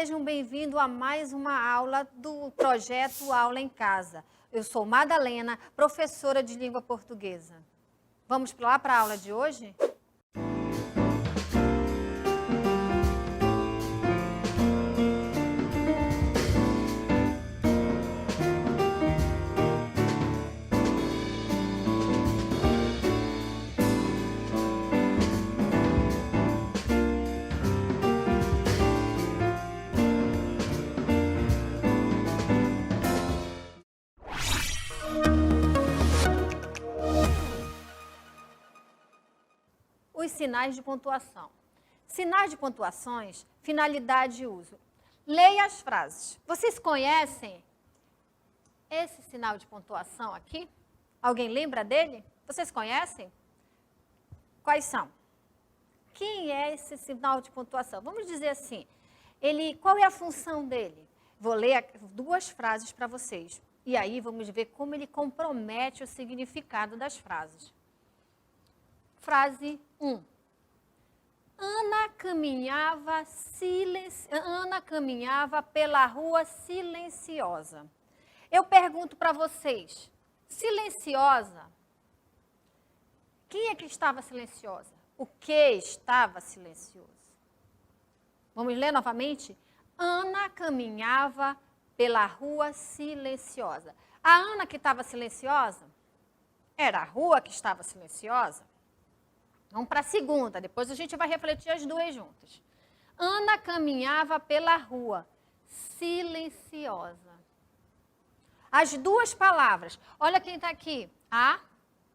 sejam bem-vindos a mais uma aula do projeto Aula em Casa. Eu sou Madalena, professora de língua portuguesa. Vamos lá para a aula de hoje? Os sinais de pontuação. Sinais de pontuações, finalidade e uso. Leia as frases. Vocês conhecem esse sinal de pontuação aqui? Alguém lembra dele? Vocês conhecem? Quais são? Quem é esse sinal de pontuação? Vamos dizer assim, qual é a função dele? Vou ler duas frases para vocês. E aí vamos ver como ele compromete o significado das frases. Frase 1. Ana caminhava pela rua silenciosa. Eu pergunto para vocês, silenciosa? Quem é que estava silenciosa? O que estava silencioso? Vamos ler novamente? Ana caminhava pela rua silenciosa. A Ana que estava silenciosa? Era a rua que estava silenciosa? Vamos para a segunda, depois a gente vai refletir as duas juntas. Ana caminhava pela rua, silenciosa. As duas palavras, olha quem está aqui, a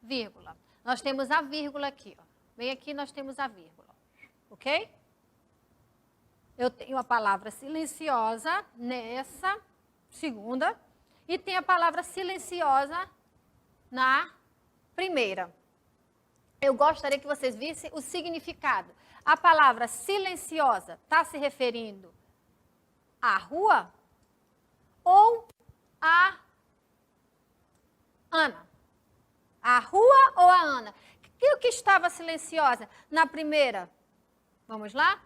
vírgula. Nós temos a vírgula aqui, ó. Bem aqui nós temos a vírgula, ok? Eu tenho a palavra silenciosa nessa segunda e tenho a palavra silenciosa na primeira. Eu gostaria que vocês vissem o significado. A palavra silenciosa está se referindo à rua ou à Ana? A rua ou a Ana? O que estava silenciosa na primeira? Vamos lá?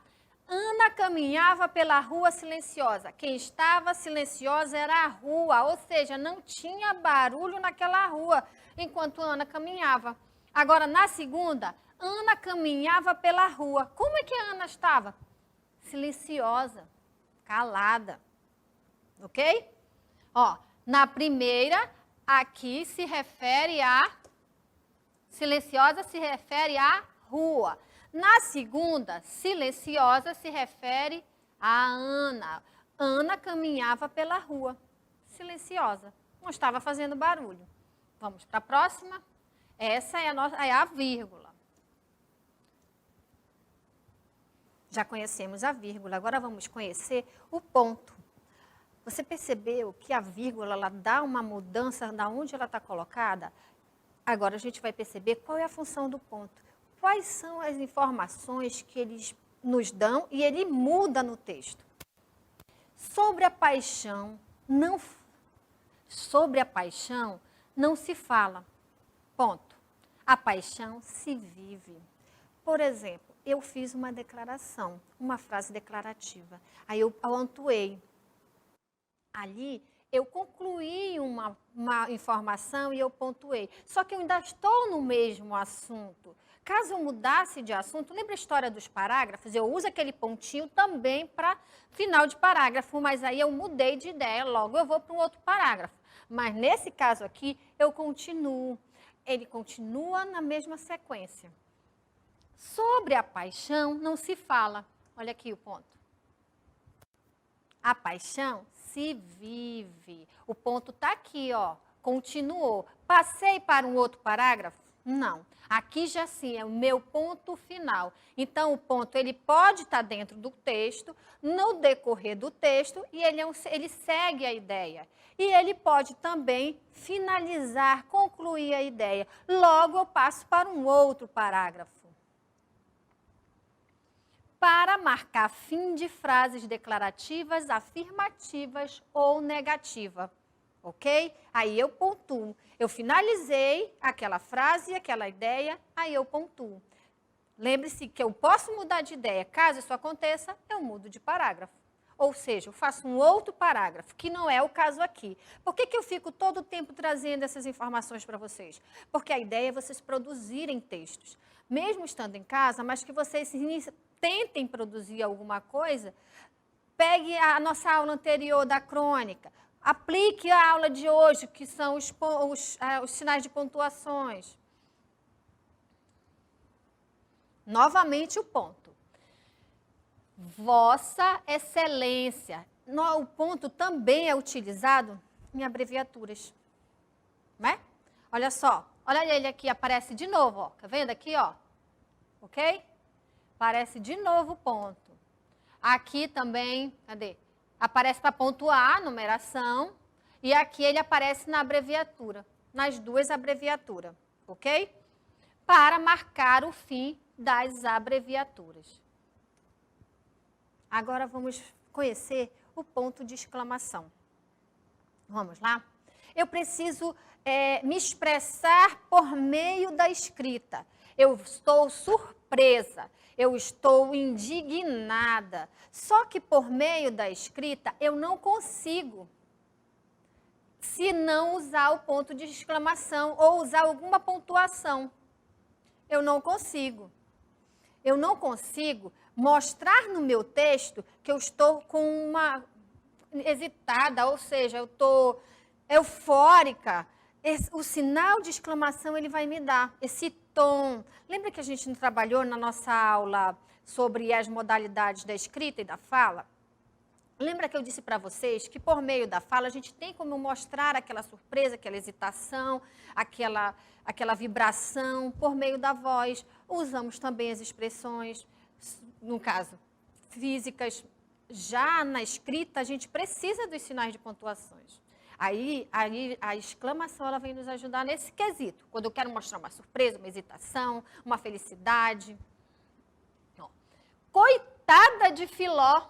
Ana caminhava pela rua silenciosa. Quem estava silenciosa era a rua, ou seja, não tinha barulho naquela rua enquanto Ana caminhava. Agora, na segunda, Ana caminhava pela rua. Como é que a Ana estava? Silenciosa, calada. Ok? Ó, na primeira, aqui se refere a... Silenciosa se refere à rua. Na segunda, silenciosa se refere a Ana. Ana caminhava pela rua, silenciosa. Não estava fazendo barulho. Vamos para a próxima. Essa é a vírgula. Já conhecemos a vírgula, agora vamos conhecer o ponto. Você percebeu que a vírgula ela dá uma mudança de onde ela está colocada? Agora a gente vai perceber qual é a função do ponto. Quais são as informações que eles nos dão e ele muda no texto. Sobre a paixão não se fala. Ponto. A paixão se vive. Por exemplo, eu fiz uma declaração, uma frase declarativa. Aí eu pontuei. Ali, eu concluí uma informação e eu pontuei. Só que eu ainda estou no mesmo assunto. Caso eu mudasse de assunto, lembra a história dos parágrafos? Eu uso aquele pontinho também para final de parágrafo, mas aí eu mudei de ideia, logo eu vou para um outro parágrafo. Mas nesse caso aqui, eu continuo. Ele continua na mesma sequência. Sobre a paixão, não se fala. Olha aqui o ponto. A paixão se vive. O ponto está aqui, ó. Continuou. Passei para um outro parágrafo? Não. Aqui já sim é o meu ponto final. Então, o ponto ele pode estar dentro do texto, no decorrer do texto, e ele segue a ideia. E ele pode também finalizar, concluir a ideia. Logo, eu passo para um outro parágrafo. Para marcar fim de frases declarativas, afirmativas ou negativa. Ok? Aí eu pontuo. Eu finalizei aquela frase, aquela ideia, aí eu pontuo. Lembre-se que eu posso mudar de ideia. Caso isso aconteça, eu mudo de parágrafo. Ou seja, eu faço um outro parágrafo, que não é o caso aqui. Por que eu fico todo o tempo trazendo essas informações para vocês? Porque a ideia é vocês produzirem textos, mesmo estando em casa, mas que vocês tentem produzir alguma coisa. Pegue a nossa aula anterior da crônica, aplique a aula de hoje, que são os sinais de pontuações. Novamente o ponto. Vossa Excelência. O ponto também é utilizado em abreviaturas. Né? Olha só. Olha ele aqui, aparece de novo. Ó. Tá vendo aqui? Ó? Ok? Aparece de novo o ponto. Aqui também, cadê? Aparece para pontuar a numeração. E aqui ele aparece na abreviatura. Nas duas abreviaturas. Ok? Para marcar o fim das abreviaturas. Agora vamos conhecer o ponto de exclamação. Vamos lá? Eu preciso me expressar por meio da escrita. Eu estou surpresa, eu estou indignada. Só que por meio da escrita eu não consigo, se não usar o ponto de exclamação ou usar alguma pontuação. Eu não consigo. Eu não consigo mostrar no meu texto que eu estou com uma hesitada, ou seja, eu estou eufórica. O sinal de exclamação ele vai me dar esse tom. Lembra que a gente trabalhou na nossa aula sobre as modalidades da escrita e da fala? Lembra que eu disse para vocês que por meio da fala a gente tem como mostrar aquela surpresa, aquela hesitação, aquela vibração por meio da voz. Usamos também as expressões, no caso, físicas. Já na escrita a gente precisa dos sinais de pontuações. Aí a exclamação ela vem nos ajudar nesse quesito. Quando eu quero mostrar uma surpresa, uma hesitação, uma felicidade. Ó, coitada de Filó.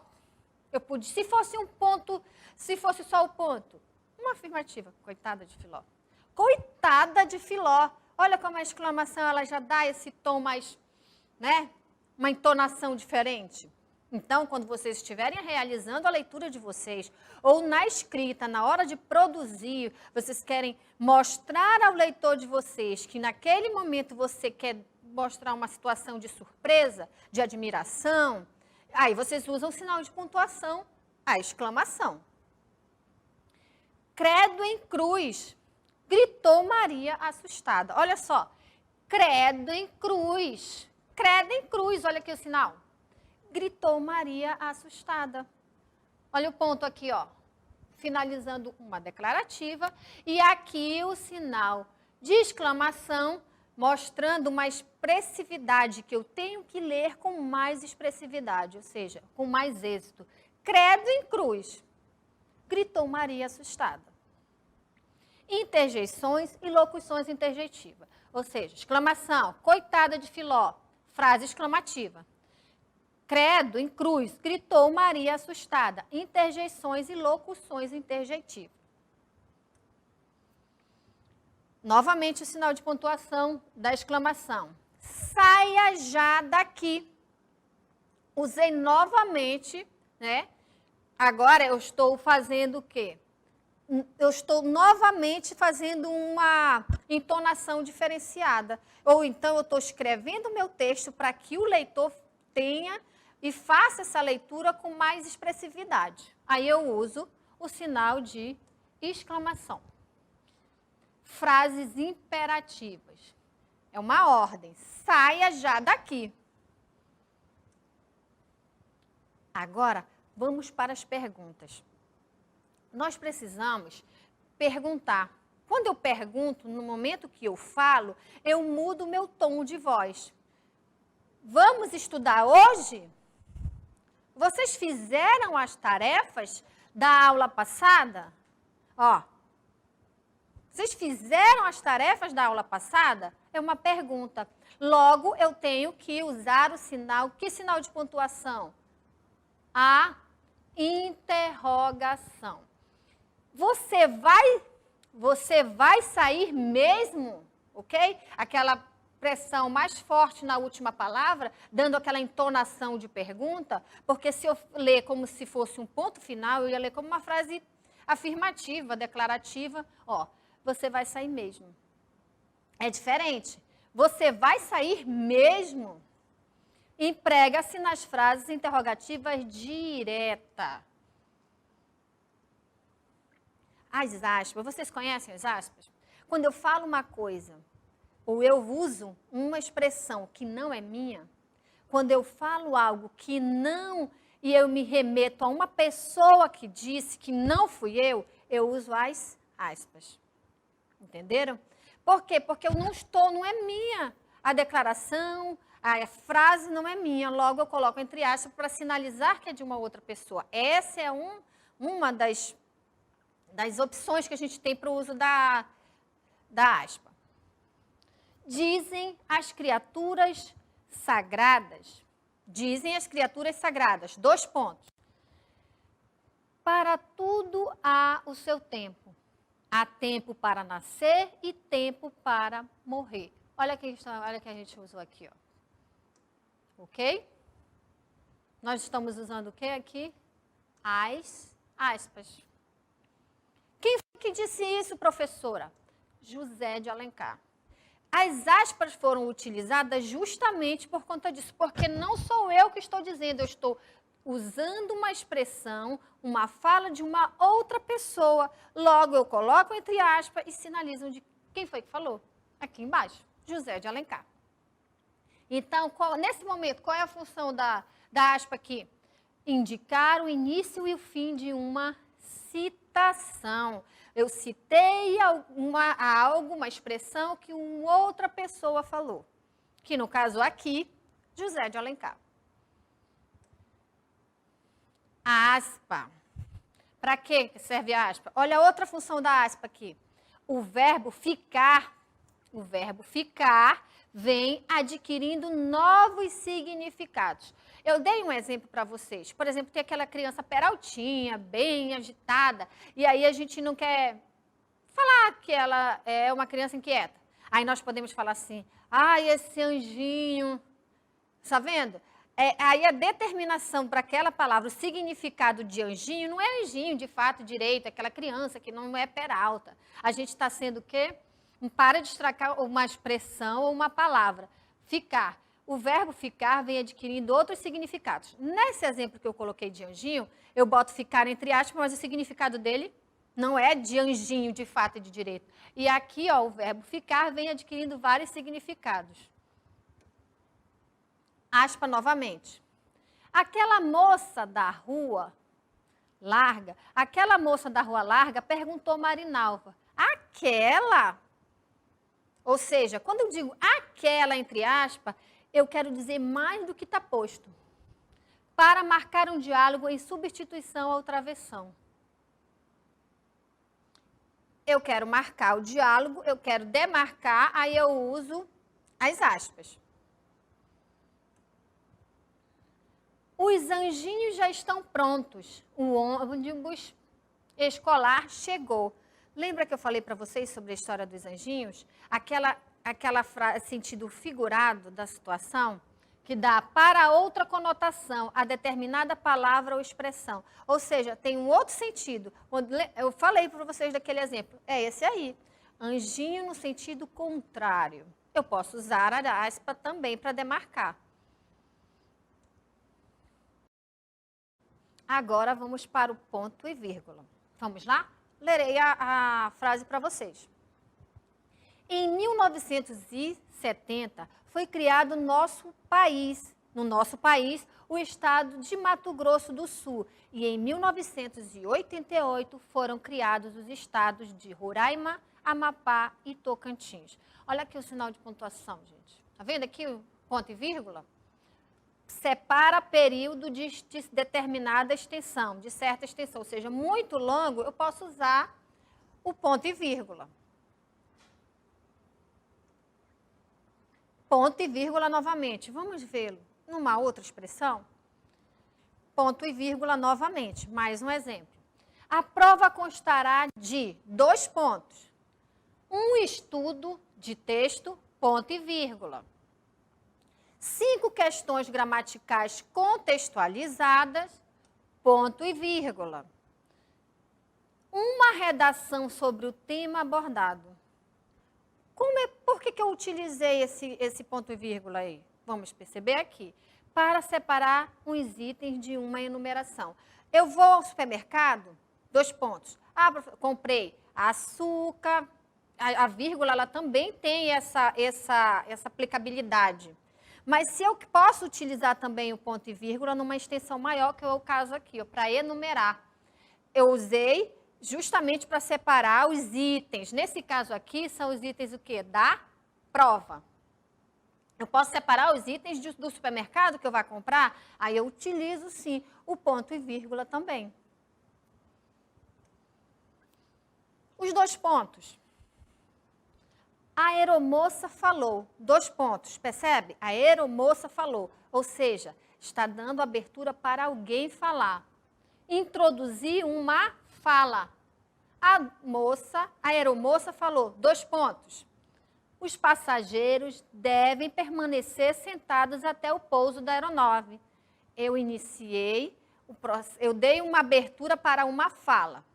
Eu pude, se fosse um ponto, se fosse só o ponto, uma afirmativa, coitada de Filó. Coitada de Filó. Olha como a exclamação ela já dá esse tom mais, né? Uma entonação diferente. Então, quando vocês estiverem realizando a leitura de vocês, ou na escrita, na hora de produzir, vocês querem mostrar ao leitor de vocês que naquele momento você quer mostrar uma situação de surpresa, de admiração, aí vocês usam o sinal de pontuação, a exclamação. Credo em cruz, gritou Maria assustada. Olha só, credo em cruz, olha aqui o sinal. Gritou Maria assustada. Olha o ponto aqui, ó, finalizando uma declarativa. E aqui o sinal de exclamação, mostrando uma expressividade que eu tenho que ler com mais expressividade, ou seja, com mais êxito. Credo em cruz, gritou Maria assustada. Interjeições e locuções interjeitivas, ou seja, exclamação, coitada de Filó, frase exclamativa. Credo em cruz, gritou Maria assustada. Interjeições e locuções interjeitivas. Novamente o sinal de pontuação da exclamação. Saia já daqui. Usei novamente, né? Agora eu estou fazendo o quê? Eu estou novamente fazendo uma entonação diferenciada. Ou então eu estou escrevendo o meu texto para que o leitor tenha e faça essa leitura com mais expressividade. Aí eu uso o sinal de exclamação. Frases imperativas. É uma ordem. Saia já daqui. Agora, vamos para as perguntas. Nós precisamos perguntar. Quando eu pergunto, no momento que eu falo, eu mudo o meu tom de voz. Vamos estudar hoje? Vocês fizeram as tarefas da aula passada? Ó, vocês fizeram as tarefas da aula passada? É uma pergunta. Logo, eu tenho que usar o sinal. Que sinal de pontuação? A interrogação. Você vai sair mesmo? Ok? Aquela pressão mais forte na última palavra, dando aquela entonação de pergunta, porque se eu ler como se fosse um ponto final, eu ia ler como uma frase afirmativa, declarativa. Ó, você vai sair mesmo. É diferente. Você vai sair mesmo. Emprega-se nas frases interrogativas diretas. As aspas, vocês conhecem as aspas? Quando eu falo uma coisa, ou eu uso uma expressão que não é minha, quando eu falo algo que não, e eu me remeto a uma pessoa que disse que não fui eu uso as aspas. Entenderam? Por quê? Porque eu não é minha. A declaração, a frase não é minha, logo eu coloco entre aspas para sinalizar que é de uma outra pessoa. Essa é uma das opções que a gente tem para o uso da aspa. Dizem as criaturas sagradas. Dizem as criaturas sagradas. 2 pontos. Para tudo há o seu tempo. Há tempo para nascer e tempo para morrer. Olha que a gente usou aqui, ó. Ok? Nós estamos usando o que aqui? As aspas. Quem foi que disse isso, professora? José de Alencar. As aspas foram utilizadas justamente por conta disso, porque não sou eu que estou dizendo, eu estou usando uma expressão, uma fala de uma outra pessoa. Logo, eu coloco entre aspas e sinalizam de quem foi que falou. Aqui embaixo, José de Alencar. Então, nesse momento, qual é a função da aspa aqui? Indicar o início e o fim de uma citação. Eu citei uma expressão que uma outra pessoa falou. Que no caso aqui, José de Alencar. A aspa. Para que serve a aspa? Olha a outra função da aspa aqui. O verbo ficar vem adquirindo novos significados. Eu dei um exemplo para vocês. Por exemplo, tem aquela criança peraltinha, bem agitada, e aí a gente não quer falar que ela é uma criança inquieta. Aí nós podemos falar assim, ai, esse anjinho, está vendo? Aí a determinação para aquela palavra, o significado de anjinho, não é anjinho de fato direito, aquela criança que não é peralta. A gente está sendo o quê? Para destacar uma expressão ou uma palavra. Ficar. O verbo ficar vem adquirindo outros significados. Nesse exemplo que eu coloquei de anjinho, eu boto ficar entre aspas, mas o significado dele não é de anjinho de fato e de direito. E aqui, ó, o verbo ficar vem adquirindo vários significados. Aspa novamente. Aquela moça da rua larga perguntou Marinalva. Aquela? Ou seja, quando eu digo aquela entre aspas, eu quero dizer mais do que está posto. Para marcar um diálogo em substituição ao travessão. Eu quero marcar o diálogo, eu quero demarcar, aí eu uso as aspas. Os anjinhos já estão prontos. O ônibus escolar chegou. Lembra que eu falei para vocês sobre a história dos anjinhos? Aquela frase, sentido figurado da situação, que dá para outra conotação a determinada palavra ou expressão. Ou seja, tem um outro sentido. Eu falei para vocês daquele exemplo. É esse aí. Anjinho no sentido contrário. Eu posso usar a aspa também para demarcar. Agora vamos para o ponto e vírgula. Vamos lá? Lerei a frase para vocês. Em 1970, foi criado no nosso país, o estado de Mato Grosso do Sul. E em 1988 foram criados os estados de Roraima, Amapá e Tocantins. Olha aqui o sinal de pontuação, gente. Está vendo aqui o ponto e vírgula? Separa período de determinada extensão, de certa extensão. Ou seja, muito longo, eu posso usar o ponto e vírgula. Ponto e vírgula novamente. Vamos vê-lo numa outra expressão? Ponto e vírgula novamente. Mais um exemplo. A prova constará de 2 pontos. Um estudo de texto ponto e vírgula. 5 questões gramaticais contextualizadas, ponto e vírgula. Uma redação sobre o tema abordado. Por que eu utilizei esse ponto e vírgula aí? Vamos perceber aqui. Para separar os itens de uma enumeração. Eu vou ao supermercado, 2 pontos. Comprei açúcar, a vírgula ela também tem essa aplicabilidade. Mas se eu posso utilizar também o ponto e vírgula numa extensão maior, que é o caso aqui, para enumerar. Eu usei justamente para separar os itens. Nesse caso aqui, são os itens o quê? Da prova. Eu posso separar os itens do supermercado que eu vou comprar, aí eu utilizo, sim, o ponto e vírgula também. Os 2 pontos. A aeromoça falou. 2 pontos, percebe? A aeromoça falou. Ou seja, está dando abertura para alguém falar. Introduzir uma fala. A aeromoça falou. 2 pontos. Os passageiros devem permanecer sentados até o pouso da aeronave. Eu dei uma abertura para uma fala.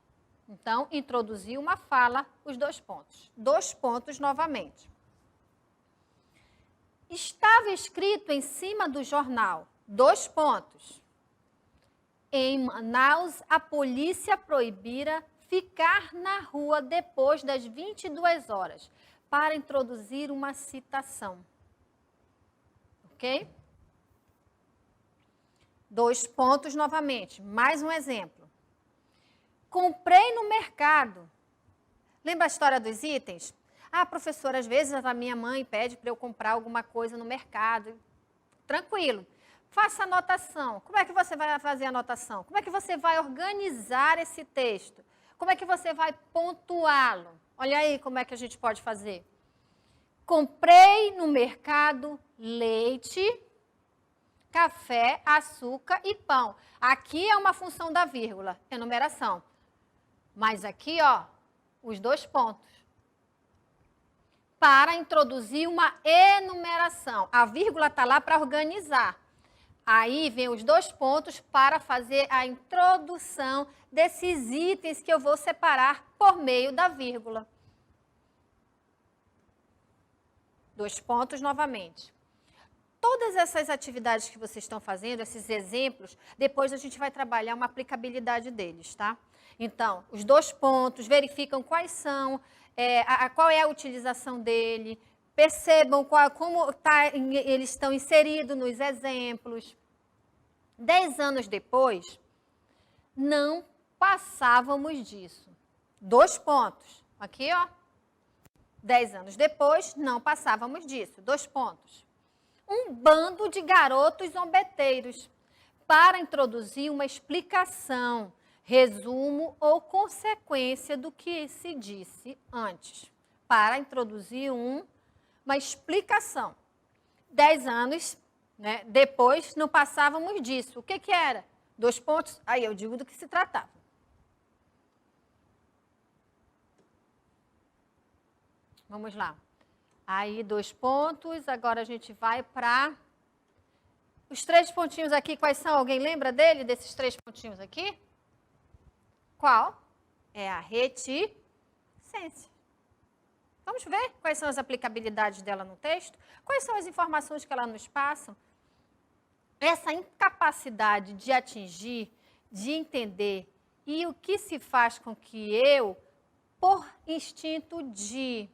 Então, introduzi uma fala, os 2 pontos. 2 pontos novamente. Estava escrito em cima do jornal, 2 pontos. Em Manaus, a polícia proibira ficar na rua depois das 22 horas, para introduzir uma citação. Ok? 2 pontos novamente. Mais um exemplo. Comprei no mercado. Lembra a história dos itens? Professora, às vezes a minha mãe pede para eu comprar alguma coisa no mercado. Tranquilo. Faça anotação. Como é que você vai fazer a anotação? Como é que você vai organizar esse texto? Como é que você vai pontuá-lo? Olha aí como é que a gente pode fazer. Comprei no mercado leite, café, açúcar e pão. Aqui é uma função da vírgula, enumeração. Mas aqui, ó, os 2 pontos. Para introduzir uma enumeração. A vírgula está lá para organizar. Aí vem os 2 pontos para fazer a introdução desses itens que eu vou separar por meio da vírgula. 2 pontos novamente. Todas essas atividades que vocês estão fazendo, esses exemplos, depois a gente vai trabalhar uma aplicabilidade deles, tá? Então, os 2 pontos, verificam quais são, qual é a utilização dele, percebam como eles estão inseridos nos exemplos. 10 anos depois, não passávamos disso. 2 pontos. Aqui, ó. 10 anos depois, não passávamos disso. 2 pontos. Um bando de garotos zombeteiros para introduzir uma explicação, resumo ou consequência do que se disse antes. Para introduzir uma explicação. 10 anos, né, depois, não passávamos disso. O que era? 2 pontos? Aí eu digo do que se tratava. Vamos lá. Aí, 2 pontos. Agora a gente vai para os 3 pontinhos aqui. Quais são? Alguém lembra dele, desses 3 pontinhos aqui? Qual? É a reticência. Vamos ver quais são as aplicabilidades dela no texto? Quais são as informações que ela nos passa? Essa incapacidade de atingir, de entender, e o que se faz com que eu, por instinto de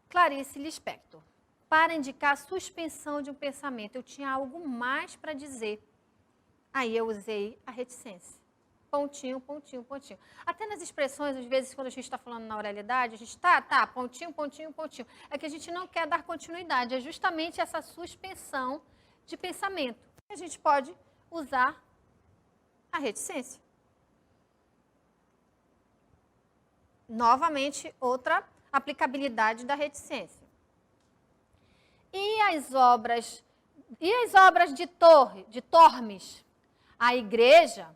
Clarice Lispector, para indicar a suspensão de um pensamento. Eu tinha algo mais para dizer. Aí eu usei a reticência. Pontinho, pontinho, pontinho. Até nas expressões, às vezes, quando a gente está falando na oralidade, a gente está, pontinho, pontinho, pontinho. É que a gente não quer dar continuidade. É justamente essa suspensão de pensamento. A gente pode usar a reticência. Novamente, outra aplicabilidade da reticência. E as obras de Tormes? A igreja,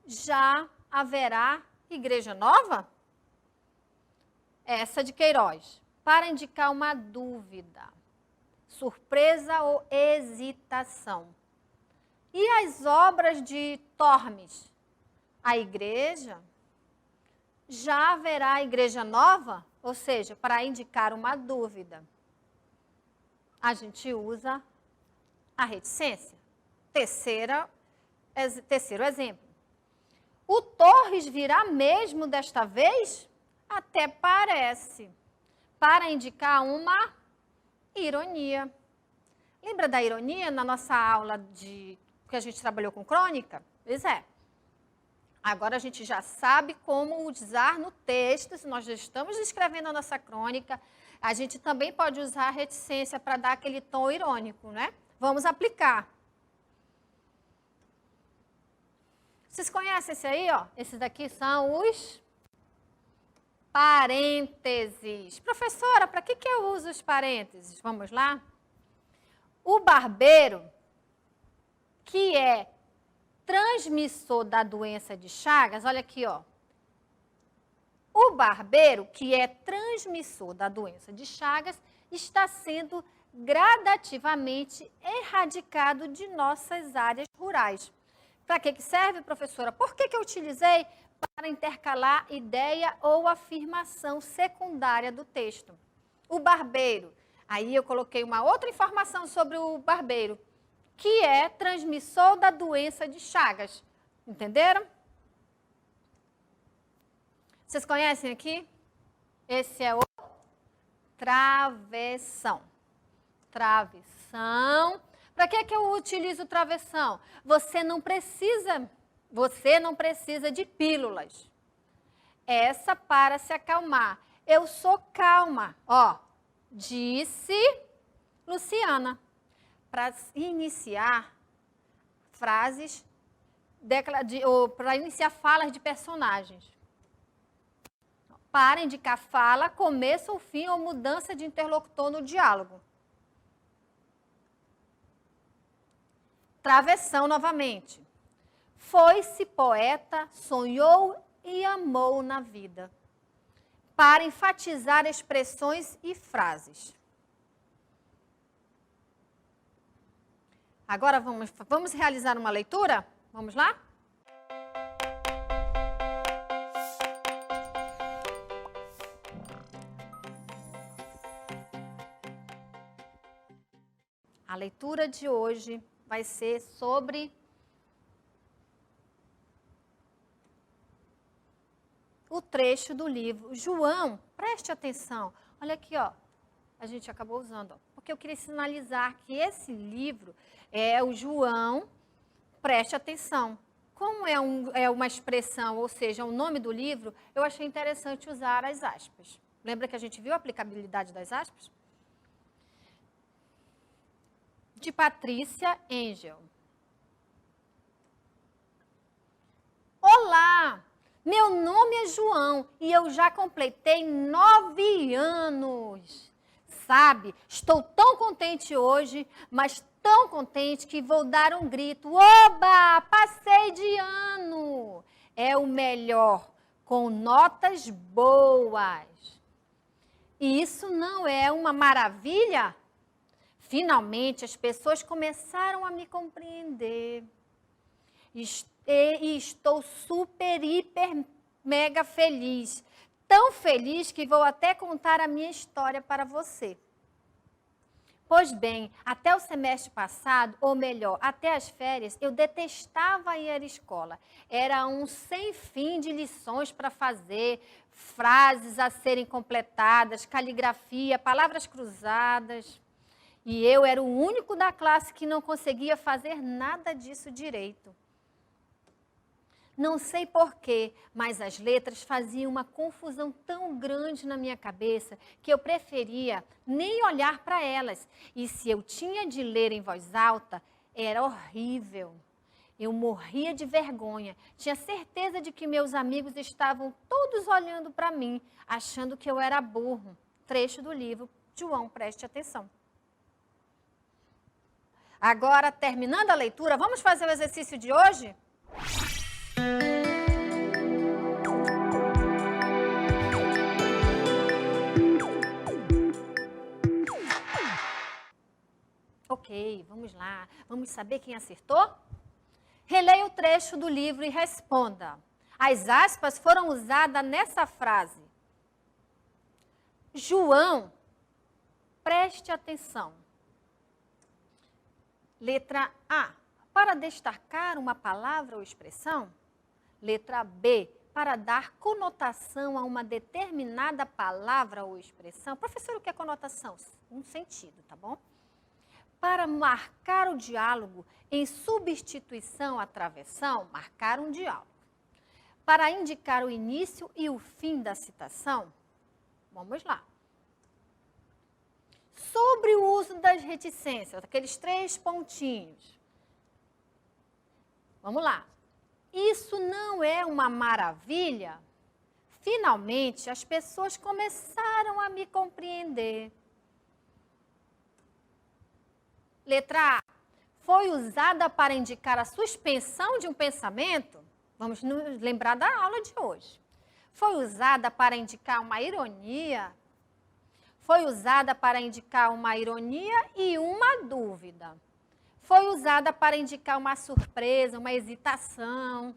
já haverá igreja nova? Essa de Queiroz. para indicar uma dúvida, surpresa ou hesitação. E as obras de Tormes? A igreja? Já haverá igreja nova? Ou seja, para indicar uma dúvida. A gente usa a reticência. Terceiro exemplo. O Torres virá mesmo desta vez? Até parece. Para indicar uma ironia. Lembra da ironia na nossa aula que a gente trabalhou com crônica? Pois é. Agora a gente já sabe como usar no texto, se nós já estamos escrevendo a nossa crônica, a gente também pode usar a reticência para dar aquele tom irônico, né? Vamos aplicar. Vocês conhecem esse aí, ó? Esses daqui são os parênteses. Professora, para que eu uso os parênteses? Vamos lá? O barbeiro, que é transmissor da doença de Chagas, olha aqui, ó. O barbeiro, que é transmissor da doença de Chagas, está sendo gradativamente erradicado de nossas áreas rurais. Para que serve, professora? Por que eu utilizei? Para intercalar ideia ou afirmação secundária do texto. O barbeiro. Aí eu coloquei uma outra informação sobre o barbeiro, que é transmissor da doença de Chagas. Entenderam? Vocês conhecem aqui? Esse é o travessão. Travessão. Para que eu utilizo o travessão? Você não precisa de pílulas. Essa para se acalmar. Eu sou calma. Ó, disse Luciana. Para iniciar frases, ou para iniciar falas de personagens. Para indicar fala, começo ou fim ou mudança de interlocutor no diálogo. Travessão novamente. Foi-se poeta, sonhou e amou na vida. Para enfatizar expressões e frases. Agora vamos realizar uma leitura? Vamos lá? A leitura de hoje vai ser sobre o trecho do livro. João, preste atenção. Olha aqui, ó. A gente acabou usando, ó, porque eu queria sinalizar que esse livro é o João, preste atenção. Como é uma expressão, ou seja, o nome do livro, eu achei interessante usar as aspas. Lembra que a gente viu a aplicabilidade das aspas? De Patrícia Engel. Olá! Meu nome é João e eu já completei 9 anos. Sabe, estou tão contente hoje, mas tão contente que vou dar um grito. Oba, passei de ano! É o melhor, com notas boas. E isso não é uma maravilha? Finalmente, as pessoas começaram a me compreender. E estou super, hiper, mega feliz. Tão feliz que vou até contar a minha história para você. Pois bem, até o semestre passado, ou melhor, até as férias, eu detestava ir à escola. Era um sem fim de lições para fazer, frases a serem completadas, caligrafia, palavras cruzadas. E eu era o único da classe que não conseguia fazer nada disso direito. Não sei porquê, mas as letras faziam uma confusão tão grande na minha cabeça que eu preferia nem olhar para elas. E se eu tinha de ler em voz alta, era horrível. Eu morria de vergonha. Tinha certeza de que meus amigos estavam todos olhando para mim, achando que eu era burro. Trecho do livro. João, preste atenção. Agora, terminando a leitura, vamos fazer o exercício de hoje? Vamos saber quem acertou? Releia o trecho do livro e responda. As aspas foram usadas nessa frase. João, preste atenção. Letra A, para destacar uma palavra ou expressão. Letra B, para dar conotação a uma determinada palavra ou expressão. Professor, o que é conotação? Um sentido, tá bom? Para marcar o diálogo em substituição à travessão, marcar um diálogo. Para indicar o início e o fim da citação, vamos lá. Sobre o uso das reticências, aqueles 3 pontinhos. Vamos lá. Isso não é uma maravilha? Finalmente, as pessoas começaram a me compreender. Letra A. Foi usada para indicar a suspensão de um pensamento? Vamos nos lembrar da aula de hoje. Foi usada para indicar uma ironia? Foi usada para indicar uma ironia e uma dúvida. Foi usada para indicar uma surpresa, uma hesitação.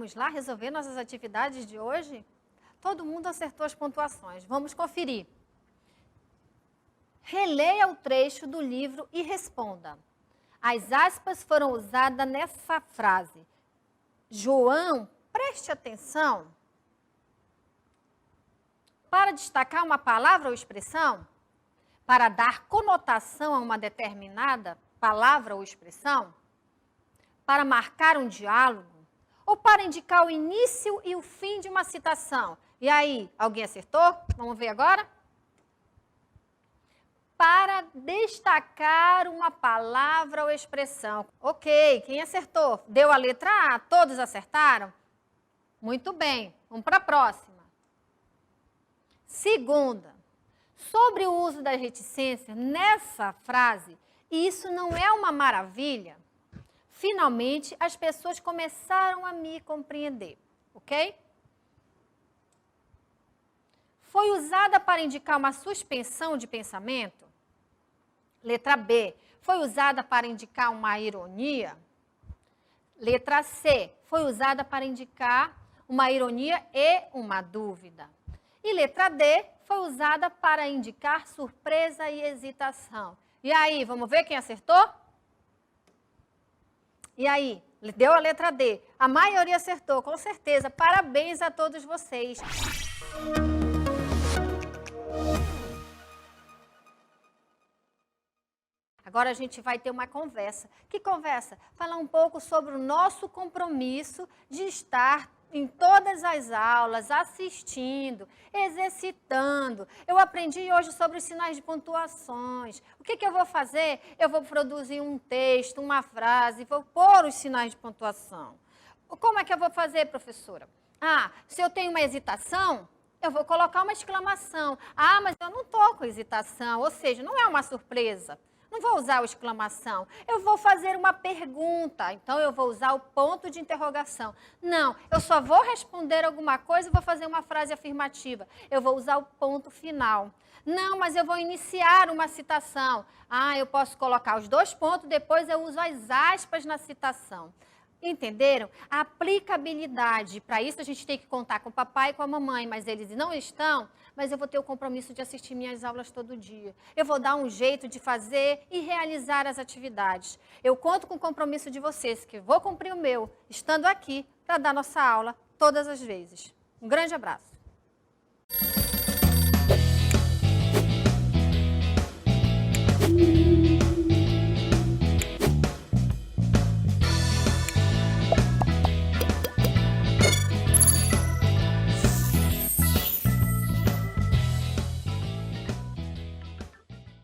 Vamos lá resolver nossas atividades de hoje? Todo mundo acertou as pontuações. Vamos conferir. Releia o trecho do livro e responda. As aspas foram usadas nessa frase. João, preste atenção. Para destacar uma palavra ou expressão, para dar conotação a uma determinada palavra ou expressão, para marcar um diálogo, ou para indicar o início e o fim de uma citação. E aí, alguém acertou? Vamos ver agora? Para destacar uma palavra ou expressão. Ok, quem acertou? Deu a letra A, todos acertaram? Muito bem, vamos para a próxima. Segunda, sobre o uso das reticências nessa frase, e isso não é uma maravilha, finalmente as pessoas começaram a me compreender, ok? Foi usada para indicar uma suspensão de pensamento? Letra B, foi usada para indicar uma ironia? Letra C, foi usada para indicar uma ironia e uma dúvida? E letra D, foi usada para indicar surpresa e hesitação. E aí, vamos ver quem acertou? E aí, deu a letra D. A maioria acertou, com certeza. Parabéns a todos vocês. Agora a gente vai ter uma conversa. Que conversa? Falar um pouco sobre o nosso compromisso de estar em todas as aulas, assistindo, exercitando. Eu aprendi hoje sobre os sinais de pontuações. O que eu vou fazer? Eu vou produzir um texto, uma frase, vou pôr os sinais de pontuação. Como é que eu vou fazer, professora? Se eu tenho uma hesitação, eu vou colocar uma exclamação. Mas eu não estou com hesitação, ou seja, não é uma surpresa. Não vou usar o exclamação. Eu vou fazer uma pergunta. Então, eu vou usar o ponto de interrogação. Não, eu só vou responder alguma coisa e vou fazer uma frase afirmativa. Eu vou usar o ponto final. Não, mas eu vou iniciar uma citação. Eu posso colocar os dois pontos, depois eu uso as aspas na citação. Entenderam? A aplicabilidade. Para isso, a gente tem que contar com o papai e com a mamãe, mas eles não estão. Mas eu vou ter o compromisso de assistir minhas aulas todo dia. Eu vou dar um jeito de fazer e realizar as atividades. Eu conto com o compromisso de vocês, que vou cumprir o meu, estando aqui para dar nossa aula todas as vezes. Um grande abraço.